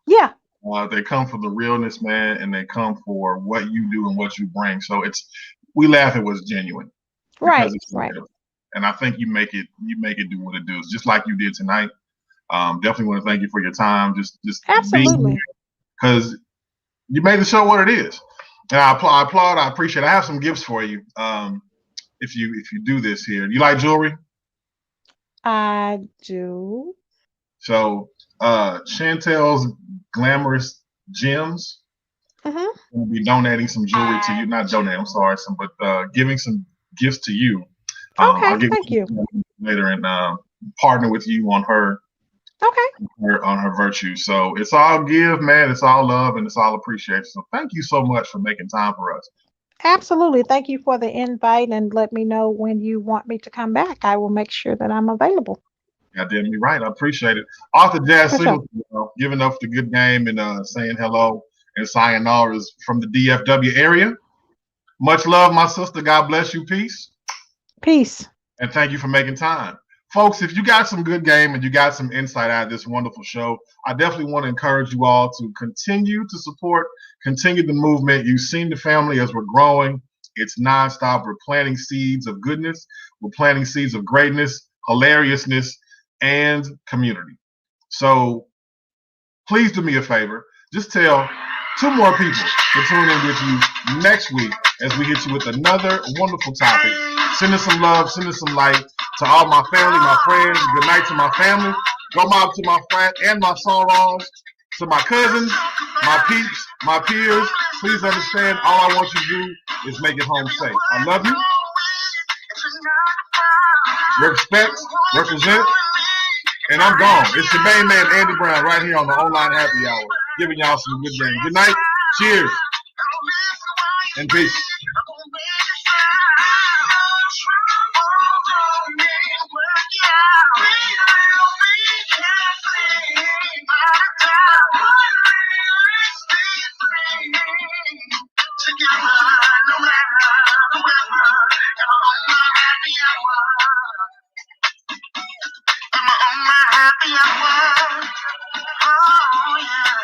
B: Yeah,
A: They come for the realness, man, and they come for what you do and what you bring. So we laugh it was genuine because
B: right,
A: it's
B: right.
A: real. And I think you make it do what it does, just like you did tonight. Definitely want to thank you for your time, just being here
B: Absolutely.
A: because you made the show what it is. And I applaud. I appreciate it. I have some gifts for you. If you do this here, you like jewelry?
B: I do.
A: So Chantel's Glamorous Gems
B: Hmm.
A: will be donating some jewelry to you. Not donating, I'm sorry, but giving some gifts to you. I'll
B: Okay,
A: give
B: thank you.
A: you later and partner with you on
B: Okay.
A: her virtue. So it's all give, man. It's all love and it's all appreciation. So thank you so much for making time for us.
B: Absolutely. Thank you for the invite and let me know when you want me to come back. I will make sure that I'm available.
A: God damn me right. I appreciate it. Arthur Jazz
B: For sure.
A: Signal, giving up the good game and saying hello and sayonara is from the DFW area. Much love, my sister. God bless you. Peace.
B: Peace.
A: And thank you for making time. Folks, if you got some good game and you got some insight out of this wonderful show, I definitely want to encourage you all to continue to support, continue the movement. You've seen the family as we're growing. It's nonstop. We're planting seeds of goodness. We're planting seeds of greatness, hilariousness, and community. So please do me a favor. Just tell 2 more people to tune in with you next week as we hit you with another wonderful topic. Send us some love, send us some light to all my family, my friends. Good night to my family. Go out to my friend and my sorors, to my cousins, my peeps, my peers. Please understand, all I want you to do is make it home safe. I love you. Respect, represent, and I'm gone. It's your main man, Andy Brown, right here on the Online Happy Hour, giving y'all some good game. Good night. Cheers. And peace. I'm on my happy hour. Oh, yeah.